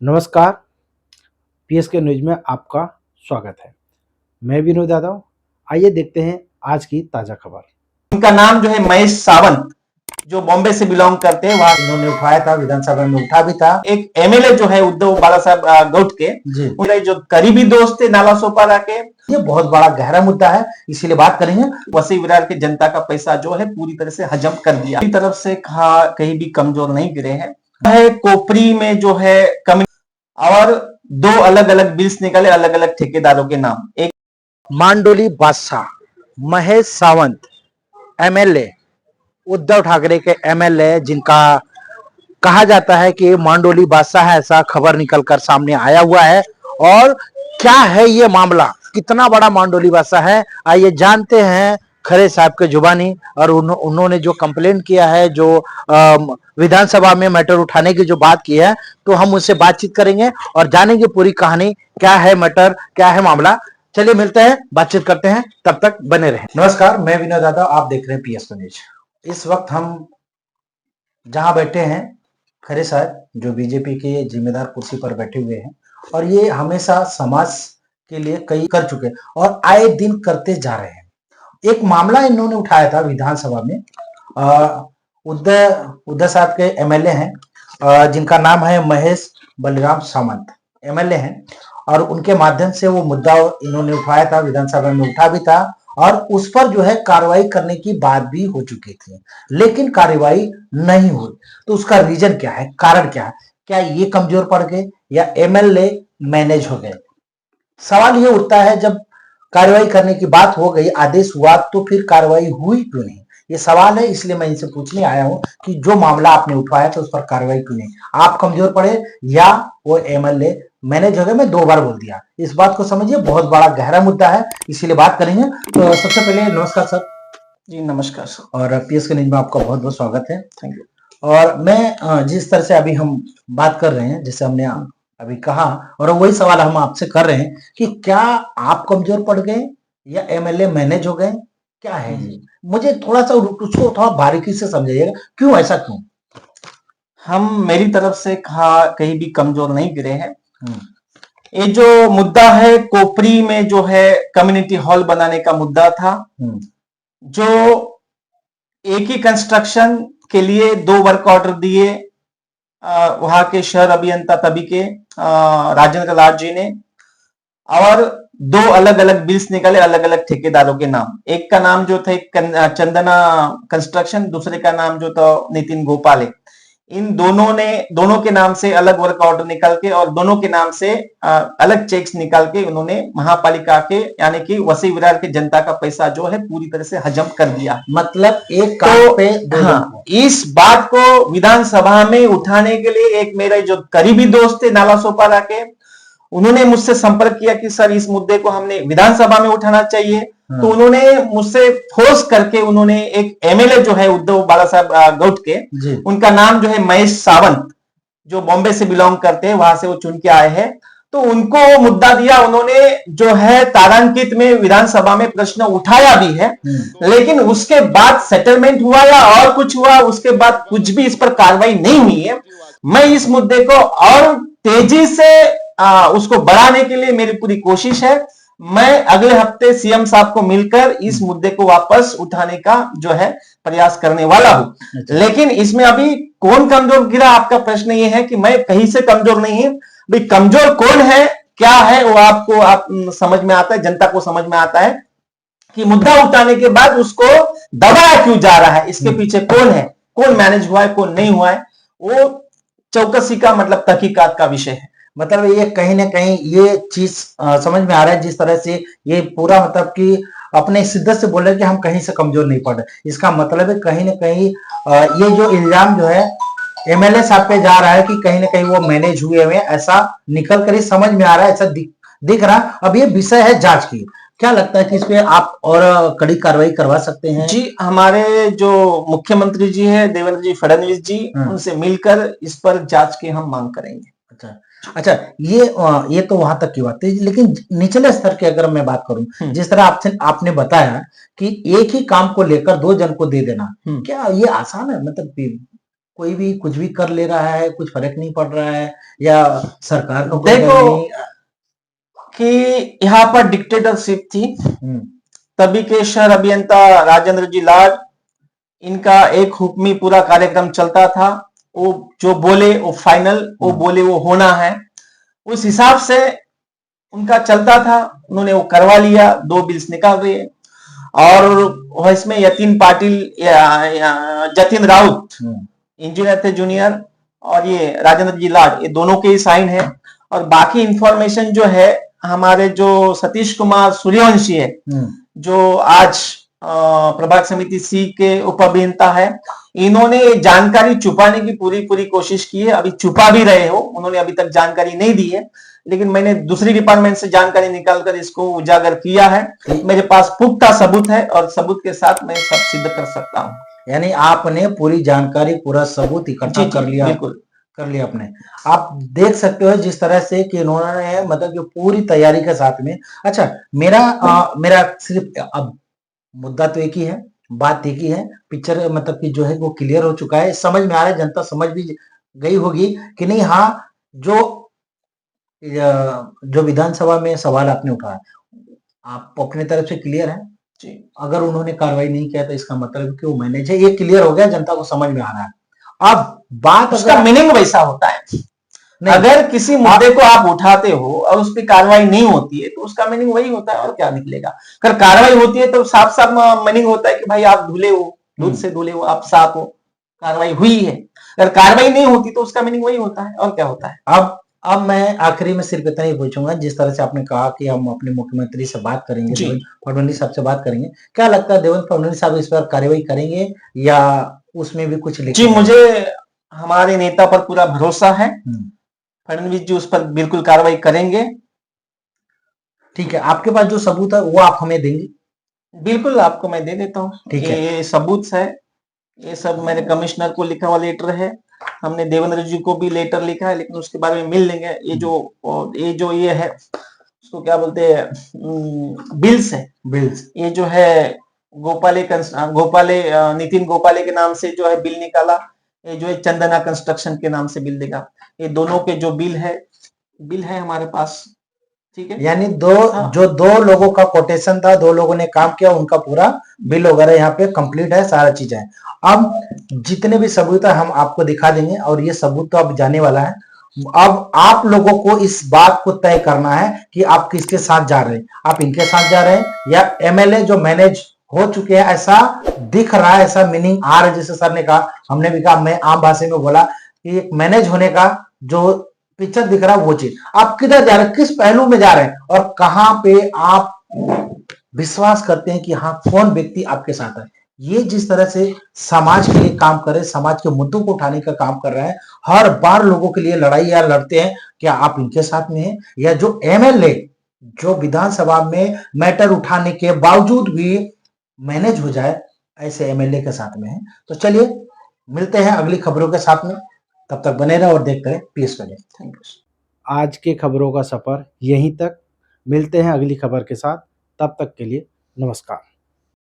नमस्कार, PSK news में आपका स्वागत है। मैं विनोद यादव। आइए देखते हैं आज की ताज़ा खबर। उनका नाम जो है महेश सावंत, जो बॉम्बे से बिलोंग करते हैं, वहां इन्होंने उठाया था, विधानसभा में उठा भी था। एक एमएलए जो है उद्धव बाला साहब गौट के, उनके जो करीबी दोस्त थे नाला सोपारा के, ये बहुत बड़ा गहरा मुद्दा है, इसीलिए बात करेंगे। वसी विरार के जनता का पैसा जो है पूरी तरह से हजम कर दिया। की तरफ से कहा कहीं भी कमजोर नहीं गिरे हैं। कोपरी में जो है कम और दो अलग अलग बिल्स निकले अलग अलग ठेकेदारों के नाम। एक मांडोली बादशाह महेश सावंत एमएलए, उद्धव ठाकरे के एमएलए, जिनका कहा जाता है कि मांडोली बादशाह है, ऐसा खबर निकलकर सामने आया हुआ है। और क्या है ये मामला, कितना बड़ा मांडोली बादशाह है, आइए जानते हैं खरे साहब के जुबानी। और उन्होंने जो कंप्लेन किया है, जो विधानसभा में मैटर उठाने की जो बात की है, तो हम उससे बातचीत करेंगे और जानेंगे पूरी कहानी, क्या है मैटर, क्या है मामला। चलिए मिलते हैं, बातचीत करते हैं, तब तक बने रहें। नमस्कार, मैं विनोद यादव, आप देख रहे हैं पीएसके न्यूज़। इस वक्त हम जहां बैठे हैं, खरे साहब जो बीजेपी के जिम्मेदार कुर्सी पर बैठे हुए हैं, और ये हमेशा समाज के लिए कई कर चुके हैं और आए दिन करते जा रहे हैं। एक मामला इन्होंने उठाया था विधानसभा में। उद्धव साहब के एमएलए हैं, जिनका नाम है महेश बलराम सावंत, एमएलए हैं, और उनके माध्यम से वो मुद्दा इन्होंने उठाया था, विधानसभा में उठा भी था, और उस पर जो है कार्रवाई करने की बात भी हो चुकी थी, लेकिन कार्रवाई नहीं हुई। तो उसका रीजन क्या है, कारण क्या है? क्या ये कमजोर पड़ गए या एमएलए मैनेज हो गए? सवाल ये उठता है, जब कार्रवाई करने की बात हो गई, आदेश हुआ, तो फिर कार्रवाई हुई क्यों नहीं? ये सवाल है, इसलिए मैं इनसे पूछने आया हूं कि जो मामला आपने उठाया था उस पर कार्रवाई क्यों नहीं? आप कमजोर पड़े या वो एमएलए मैनेज हो गए? मैं 2 बार बोल दिया। इस बात को समझिए, बहुत बड़ा गहरा मुद्दा है, इसीलिए बात करेंगे। तो सबसे पहले नमस्कार सर। जी नमस्कार सर। और पीएसके न्यूज़ में आपका बहुत बहुत स्वागत है। Thank you. और मैं जिस तरह से अभी हम बात कर रहे हैं, जैसे हमने अभी कहा, और वही सवाल हम आपसे कर रहे हैं कि क्या आप कमजोर पड़ गए या एमएलए मैनेज हो गए? क्या है ये? मुझे थोड़ा सा उसको थोड़ा बारीकी से समझाइएगा, क्यों ऐसा क्यों? हम मेरी तरफ से कहा कहीं भी कमजोर नहीं गिरे हैं। ये जो मुद्दा है कोपरी में जो है कम्युनिटी हॉल बनाने का मुद्दा था, जो एक ही कंस्ट्रक्शन के लिए 2 वर्क ऑर्डर दिए वहां के शहर अभियंता तभी के राजेंद्र लाल जी ने, और 2 अलग अलग बिल्स निकले अलग अलग ठेकेदारों के नाम। एक का नाम जो था चंदना कंस्ट्रक्शन, दूसरे का नाम जो था नितिन गोपाल। इन दोनों के नाम से अलग वर्क ऑर्डर निकल के और दोनों के नाम से अलग चेक्स निकाल के उन्होंने महापालिका के यानी कि वसी विरार के जनता का पैसा जो है पूरी तरह से हजम कर दिया। मतलब एक काम पे इस बात को विधानसभा में उठाने के लिए एक मेरे जो करीबी दोस्त थे नाला सोपारा के, उन्होंने मुझसे संपर्क किया कि सर इस मुद्दे को हमने विधानसभा में उठाना चाहिए। तो उन्होंने मुझसे फोर्स करके उन्होंने एक एमएलए जो है उद्धव बाला साहब गौट के, उनका नाम जो है महेश सावंत, जो बॉम्बे से बिलोंग करते हैं, वहां से वो चुन के आए हैं, तो उनको मुद्दा दिया। उन्होंने जो है तारांकित में विधानसभा में प्रश्न उठाया भी है, लेकिन उसके बाद सेटलमेंट हुआ या और कुछ हुआ, उसके बाद कुछ भी इस पर कार्रवाई नहीं हुई है। मैं इस मुद्दे को और तेजी से उसको बढ़ाने के लिए मेरी पूरी कोशिश है। मैं अगले हफ्ते सीएम साहब को मिलकर इस मुद्दे को वापस उठाने का जो है प्रयास करने वाला हूं। लेकिन इसमें अभी कौन कमजोर गिरा, आपका प्रश्न ये है कि मैं कहीं से कमजोर नहीं हूं। भाई कमजोर कौन है, क्या है, वो आप समझ में आता है, जनता को समझ में आता है कि मुद्दा उठाने के बाद उसको दबाया क्यों जा रहा है, इसके पीछे कौन है, कौन मैनेज हुआ है, कौन नहीं हुआ है, वो चौकसी का मतलब तहकीकात का विषय है। मतलब ये कहीं ना कहीं ये चीज समझ में आ रहा है, जिस तरह से ये पूरा मतलब कि अपने शिद्दत से बोल रहे कि हम कहीं से कमजोर नहीं पड़ रहे। इसका मतलब है कहीं ना कहीं ये जो इल्जाम जो है एमएलए साहब पे जा रहा है कि कहीं ना कहीं वो मैनेज हुए हुए, ऐसा निकल कर ही समझ में आ रहा है, ऐसा दिख रहा। अब ये विषय है जांच की। क्या लगता है कि इस पे आप और कड़ी कार्रवाई करवा सकते हैं? जी, हमारे जो मुख्यमंत्री जी है देवेंद्र जी फडणवीस जी, उनसे मिलकर इस पर जांच की हम मांग करेंगे। अच्छा, ये तो वहां तक की बात है, लेकिन निचले स्तर की अगर मैं बात करूं, जिस तरह आपने बताया कि एक ही काम को लेकर 2 जन को दे देना, क्या ये आसान है? मतलब कोई भी कुछ भी कर ले रहा है, कुछ फर्क नहीं पड़ रहा है, या सरकार को कोई देखो डर नहीं? कि यहाँ पर डिक्टेटरशिप थी, तभी के शहर अभियंता राजेंद्र जी लाड, इनका एक हुक्मी पूरा कार्यक्रम चलता था। वो जो बोले वो फाइनल, वो बोले वो होना है, उस हिसाब से उनका चलता था। उन्होंने वो करवा लिया, 2 बिल्स निकाल दिए, और इसमें यतीन पाटिल, जतिन राउत इंजीनियर थे जूनियर, और ये राजेंद्र जी लाड, ये दोनों के ही साइन है। और बाकी इंफॉर्मेशन जो है, हमारे जो सतीश कुमार सूर्यवंशी है, जो आज प्रभाग समिति सी के उप अभियंता है, इन्होंने जानकारी छुपाने की पूरी कोशिश की है। अभी छुपा भी रहे हो, उन्होंने अभी तक जानकारी नहीं दी है, लेकिन मैंने दूसरी डिपार्टमेंट से जानकारी निकालकर इसको उजागर किया है। मेरे पास पुख्ता सबूत है, और सबूत के साथ मैं सब सिद्ध कर सकता हूँ। यानी आपने पूरी जानकारी, पूरा सबूत इकट्ठा कर लिया? बिल्कुल कर लिया आपने। आप देख सकते हो जिस तरह से कि इन्होंने मतलब जो पूरी तैयारी के साथ में। अच्छा, मेरा सिर्फ अब मुद्दा तो एक ही है, बात एक ही है, पिक्चर मतलब कि जो है वो क्लियर हो चुका है, समझ में आ रहा है, जनता समझ भी गई होगी कि नहीं। हाँ, जो विधानसभा में सवाल आपने उठाया, आप अपने तरफ से क्लियर है जी। अगर उन्होंने कार्रवाई नहीं किया तो इसका मतलब कि वो मैनेज है, ये क्लियर हो गया, जनता को समझ में आ रहा है। अब बात, उसका मीनिंग वैसा होता है, अगर किसी मुद्दे को आप उठाते हो और उस पर कार्रवाई नहीं होती है तो उसका मीनिंग वही होता है, और क्या निकलेगा। अगर कार्रवाई होती है तो साफ साफ मीनिंग होता है कि भाई आप धुले हो, दूध से धुले हो, आप साफ हो, कार्रवाई हुई है। अगर कार्रवाई नहीं होती तो उसका मीनिंग वही होता है, और क्या होता है। अब मैं आखिरी में सिर्फ इतना ही पूछूंगा, जिस तरह से आपने कहा कि हम अपने मुख्यमंत्री से बात करेंगे, देवेंद्र फडणवीस साहब से बात करेंगे, क्या लगता है देवेंद्र फडणवीस साहब इस पर कार्रवाई करेंगे या उसमें भी कुछ लिखेंगे? जी, मुझे हमारे नेता पर पूरा भरोसा है, फडणवीस जी उस पर बिल्कुल कार्रवाई करेंगे। ठीक है, आपके पास जो सबूत है वो आप हमें देंगे? बिल्कुल, आपको मैं दे देता हूँ। ठीक है, ये सबूत है, ये सब मेरे कमिश्नर को लिखा हुआ लेटर है, हमने देवेंद्र जी को भी लेटर लिखा है, लेकिन उसके बारे में मिल लेंगे। ये है, उसको क्या बोलते हैं, बिल्स है, बिल्स। ये जो है नितिन गोपाले के नाम से जो है बिल निकाला, ये जो है चंदना कंस्ट्रक्शन के नाम से बिल देगा। ये दोनों के जो बिल है हमारे पास, ठीक है। यानी जो 2 लोगों का कोटेशन था, 2 लोगों ने काम किया, उनका पूरा बिल वगैरह यहाँ पे कंप्लीट है, सारा चीज है। अब जितने भी सबूत है हम आपको दिखा देंगे, और ये सबूत तो अब जाने वाला है। अब आप लोगों को इस बात को तय करना है कि आप किसके साथ जा रहे हैं, आप इनके साथ जा रहे हैं या एमएलए जो मैनेज हो चुके हैं, ऐसा दिख रहा है, ऐसा मीनिंग आ रहा है। जैसे सर ने कहा, हमने भी कहा, मैं आम भाषा में बोला कि एक मैनेज होने का जो पिक्चर दिख रहा है वो चीज। आप किधर जा रहे हैं, किस पहलू में जा रहे हैं, और कहां पे आप विश्वास करते हैं कि हाँ कौन व्यक्ति आपके साथ है। ये जिस तरह से समाज के लिए काम कर रहे हैं, समाज के मुद्दों को उठाने का काम कर रहे हैं, हर बार लोगों के लिए लड़ाई या लड़ते हैं, क्या आप इनके साथ में हैं, या जो एमएलए जो विधानसभा में मैटर उठाने के बावजूद भी मैनेज हो जाए, ऐसे एमएलए के साथ में है। तो चलिए मिलते हैं अगली खबरों के साथ में, तब तक बने रहो और देखते रहे पीएस वैली। Thank you. आज के खबरों का सफर यहीं तक, मिलते हैं अगली खबर के साथ, तब तक के लिए नमस्कार।